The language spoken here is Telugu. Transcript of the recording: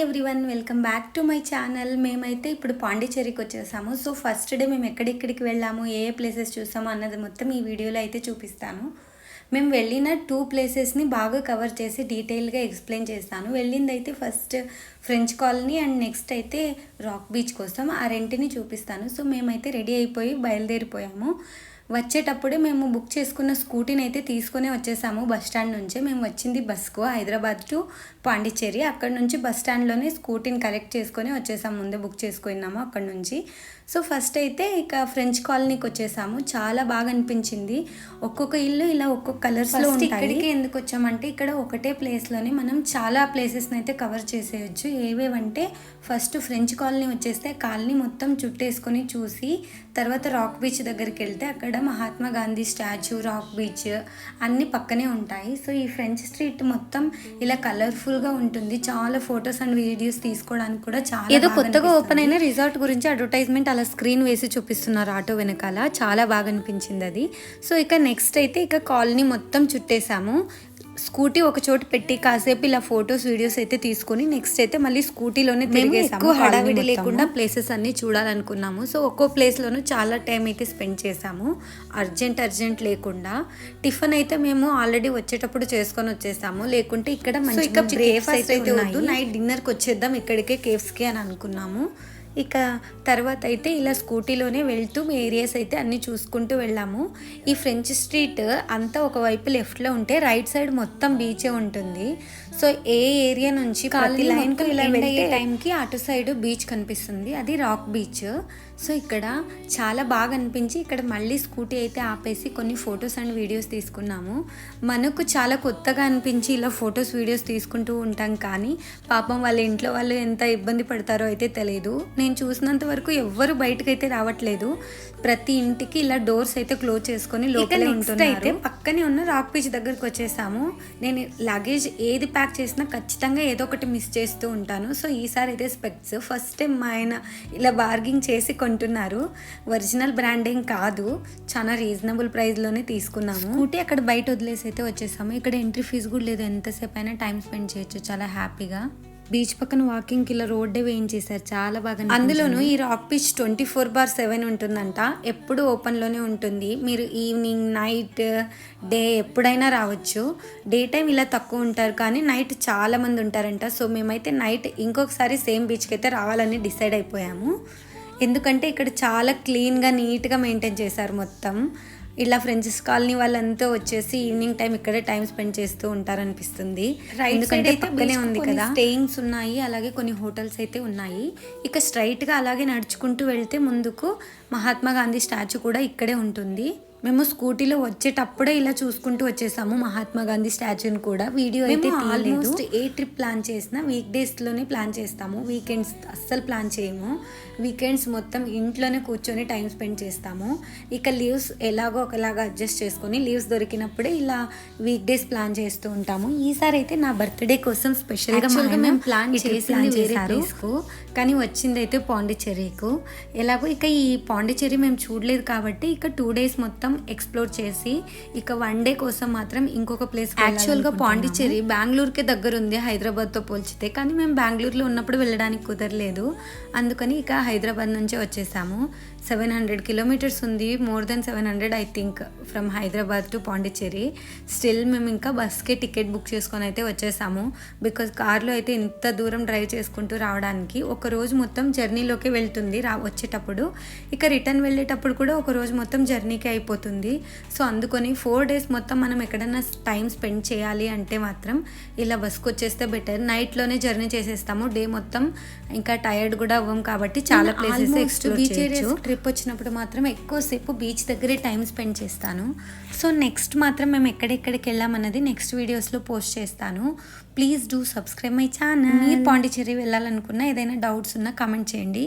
Everyone, welcome back to my channel. మేమైతే ఇప్పుడు పాండిచ్చేరికి వచ్చేసాము. సో ఫస్ట్ డే మేము ఎక్కడెక్కడికి వెళ్ళాము, ఏ ప్లేసెస్ చూసాము అన్నది మొత్తం ఈ వీడియోలో అయితే చూపిస్తాను. మేము వెళ్ళిన 2 ప్లేసెస్ని బాగా కవర్ చేసి డీటెయిల్గా ఎక్స్ప్లెయిన్ చేస్తాను. వెళ్ళింది అయితే first French colony and next అయితే రాక్ బీచ్ కోసం. ఆ రెంటిని చూపిస్తాను. సో మేమైతే రెడీ అయిపోయి బయలుదేరిపోయాము. వచ్చేటప్పుడే మేము బుక్ చేసుకున్న స్కూటీని అయితే తీసుకొని వచ్చేసాము బస్ స్టాండ్ నుంచే. మేము వచ్చింది బస్కు హైదరాబాద్ టు పాండిచ్చేరి. అక్కడ నుంచి బస్ స్టాండ్లోనే స్కూటీని కలెక్ట్ చేసుకొని వచ్చేసాము. ముందే బుక్ చేసుకున్నాము అక్కడ నుంచి. సో ఫస్ట్ అయితే ఇక ఫ్రెంచ్ కాలనీకి వచ్చేసాము. చాలా బాగా అనిపించింది. ఒక్కొక్క ఇల్లు ఇలా ఒక్కొక్క కలర్స్లో ఉంటాయి. ఇక్కడికి ఎందుకు వచ్చామంటే ఇక్కడ ఒకటే ప్లేస్లోనే మనం చాలా ప్లేసెస్ని అయితే కవర్ చేసేయచ్చు. ఏవేవంటే ఫస్ట్ ఫ్రెంచ్ కాలనీ వచ్చేస్తే కాలనీ మొత్తం చుట్టేసుకొని చూసి తర్వాత రాక్ బీచ్ దగ్గరికి వెళ్తే అక్కడ Mahatma Gandhi statue, rock beach అన్నీ పక్కనే ఉంటాయి. సో ఈ ఫ్రెంచ్ స్ట్రీట్ మొత్తం ఇలా కలర్ఫుల్గా ఉంటుంది. చాలా ఫొటోస్ అండ్ వీడియోస్ తీసుకోవడానికి కూడా చాలా ఏదో కొత్తగా ఓపెన్ అయిన రిసార్ట్ గురించి అడ్వర్టైజ్మెంట్ అలా స్క్రీన్ వేసి చూపిస్తున్నారు ఆటో వెనకాల. చాలా బాగా అనిపించింది అది. సో ఇక నెక్స్ట్ అయితే ఇక కాలనీ మొత్తం చుట్టేసాము. స్కూటీ ఒక చోటు పెట్టి కాసేపు ఇలా ఫొటోస్ వీడియోస్ అయితే తీసుకొని నెక్స్ట్ అయితే మళ్ళీ స్కూటీలోనే తిరిగేసాము. ఎక్కువ హడావిడి లేకుండా ప్లేసెస్ అన్ని చూడాలనుకున్నాము. సో ఒక్కో ప్లేస్లోనూ చాలా టైం అయితే స్పెండ్ చేసాము. అర్జెంట్ లేకుండా. టిఫిన్ అయితే మేము ఆల్రెడీ వచ్చేటప్పుడు చేసుకొని వచ్చేసాము. లేకుంటే ఇక్కడ మంచి బ్రేక్ఫాస్ట్ అయితే వద్దు, నైట్ డిన్నర్కి వచ్చేద్దాం ఇక్కడికే కేవ్స్కి అని అనుకున్నాము. ఇక తర్వాత అయితే ఇలా స్కూటీలోనే వెళ్తూ ఏరియాస్ అయితే అన్నీ చూసుకుంటూ వెళ్ళాము. ఈ ఫ్రెంచ్ స్ట్రీట్ అంతా ఒకవైపు లెఫ్ట్లో ఉంటే రైట్ సైడ్ మొత్తం బీచే ఉంటుంది. సో ఏ ఏరియా నుంచి ప్రతి లైన్కి ఇలా వెళ్ళే టైంకి అటు సైడ్ బీచ్ కనిపిస్తుంది. అది రాక్ బీచ్. సో ఇక్కడ చాలా బాగా అనిపించి ఇక్కడ మళ్ళీ స్కూటీ అయితే ఆపేసి కొన్ని ఫొటోస్ అండ్ వీడియోస్ తీసుకున్నాము. మనకు చాలా కొత్తగా అనిపించి ఇలా ఫొటోస్ వీడియోస్ తీసుకుంటూ ఉంటాం, కానీ పాపం వాళ్ళ ఇంట్లో వాళ్ళు ఎంత ఇబ్బంది పడతారో అయితే తెలియదు. నేను చూసినంత వరకు ఎవ్వరు బయటకు అయితే రావట్లేదు. ప్రతి ఇంటికి ఇలా డోర్స్ అయితే క్లోజ్ చేసుకొని లోపలే ఉంటున్నారు. అయితే పక్కనే ఉన్న రాక్ బీచ్ దగ్గరకు వచ్చేసాము. నేను లగేజ్ ఏది ప్యాక్ చేసినా ఖచ్చితంగా ఏదో ఒకటి మిస్ చేస్తూ ఉంటాను. సో ఈసారి అయితే స్పెక్ట్స్ ఫస్ట్ టైం మా ఆయన ఇలా బార్గింగ్ చేసి కొంటున్నారు. ఒరిజినల్ బ్రాండింగ్ కాదు, చాలా రీజనబుల్ ప్రైస్లోనే తీసుకున్నాము. స్కూటీ అక్కడ బయట వదిలేసి అయితే వచ్చేసాము. ఇక్కడ ఎంట్రీ ఫీజు కూడా లేదు, ఎంతసేపు అయినా టైం స్పెండ్ చేయొచ్చు చాలా హ్యాపీగా. బీచ్ పక్కన వాకింగ్కి ఇలా రోడ్డే వేయించేశారు, చాలా బాగా. అందులోనూ ఈ రాక్ బీచ్ 24/7 ఉంటుందంట. ఎప్పుడు ఓపెన్లోనే ఉంటుంది. మీరు ఈవినింగ్, నైట్, డే ఎప్పుడైనా రావచ్చు. డే టైం ఇలా తక్కువ ఉంటారు, కానీ నైట్ చాలా మంది ఉంటారంట. సో మేమైతే నైట్ ఇంకొకసారి సేమ్ బీచ్కి అయితే రావాలని డిసైడ్ అయిపోయాము. ఎందుకంటే ఇక్కడ చాలా క్లీన్గా, నీట్గా మెయింటైన్ చేశారు మొత్తం. ఇలా ఫ్రెంచెస్ కాలనీ వాళ్ళంతా వచ్చేసి ఈవినింగ్ టైం ఇక్కడే టైం స్పెండ్ చేస్తూ ఉంటారనిపిస్తుంది. ఎందుకంటే పక్కనే ఉంది కదా. స్టేయింగ్స్ ఉన్నాయి, అలాగే కొన్ని హోటల్స్ అయితే ఉన్నాయి. ఇక స్ట్రైట్గా అలాగే నడుచుకుంటూ వెళ్తే ముందుకు మహాత్మా గాంధీ స్టాచ్యూ కూడా ఇక్కడే ఉంటుంది. మేము స్కూటీలో వచ్చేటప్పుడే ఇలా చూసుకుంటూ వచ్చేసాము మహాత్మా గాంధీ స్టాచ్యూని కూడా. వీడియో అయితే ఆల్మోస్ట్ ఏ ట్రిప్ ప్లాన్ చేసినా వీక్ డేస్లోనే ప్లాన్ చేస్తాము. వీకెండ్స్ అస్సలు ప్లాన్ చేయము. వీకెండ్స్ మొత్తం ఇంట్లోనే కూర్చొని టైం స్పెండ్ చేస్తాము. ఇక లీవ్స్ ఎలాగో ఒకలాగా అడ్జస్ట్ చేసుకొని లీవ్స్ దొరికినప్పుడే ఇలా వీక్ డేస్ ప్లాన్ చేస్తూ ఉంటాము. ఈసారి అయితే నా బర్త్డే కోసం స్పెషల్గా మేము ప్లాన్ చేసింది వేరే ప్లేస్కు, కానీ వచ్చింది అయితే పాండిచ్చేరికి. ఎలాగో ఇక ఈ పాండిచ్చేరి మేము చూడలేదు కాబట్టి ఇక 2 days మొత్తం ఎక్స్ప్లోర్ చేసి ఇక 1 day కోసం మాత్రం ఇంకొక ప్లేస్. యాక్చువల్గా పాండిచ్చేరి బెంగళూరుకే దగ్గర ఉంది హైదరాబాద్తో పోల్చితే, కానీ మేము బెంగళూరులో ఉన్నప్పుడు వెళ్ళడానికి కుదరలేదు. అందుకని ఇక హైదరాబాద్ నుంచే వచ్చేసాము. 700 kilometers ఉంది, more than 700 I think from Hyderabad to Pondicherry. Still మేము ఇంకా బస్కే టికెట్ బుక్ చేసుకొని అయితే వచ్చేసాము. బికాజ్ కార్లో అయితే ఇంత దూరం డ్రైవ్ చేసుకుంటూ రావడానికి ఒక రోజు మొత్తం జర్నీలోకి వెళ్తుంది వచ్చేటప్పుడు. ఇక రిటర్న్ వెళ్ళేటప్పుడు కూడా ఒక రోజు మొత్తం జర్నీకి అయిపోతుంది. సో అందుకని 4 days మొత్తం మనం ఎక్కడన్నా టైం స్పెండ్ చేయాలి అంటే మాత్రం ఇలా బస్కి వచ్చేస్తే బెటర్. నైట్లోనే జర్నీ చేసేస్తాము. డే మొత్తం ఇంకా టైర్డ్ కూడా అవ్వం కాబట్టి చాలా ప్లేసెస్ ఎక్స్ప్లోర్ చేయొచ్చు. ట్రిప్ వచ్చినప్పుడు మాత్రం ఎక్కువసేపు బీచ్ దగ్గరే టైం స్పెండ్ చేస్తాను. సో నెక్స్ట్ మాత్రం మేము ఎక్కడెక్కడికి వెళ్ళామన్నది నెక్స్ట్ వీడియోస్లో పోస్ట్ చేస్తాను. Please do subscribe my channel. మీరు పాండిచ్చేరి వెళ్ళాలనుకున్నా, ఏదైనా డౌట్స్ ఉన్నా కామెంట్ చేయండి.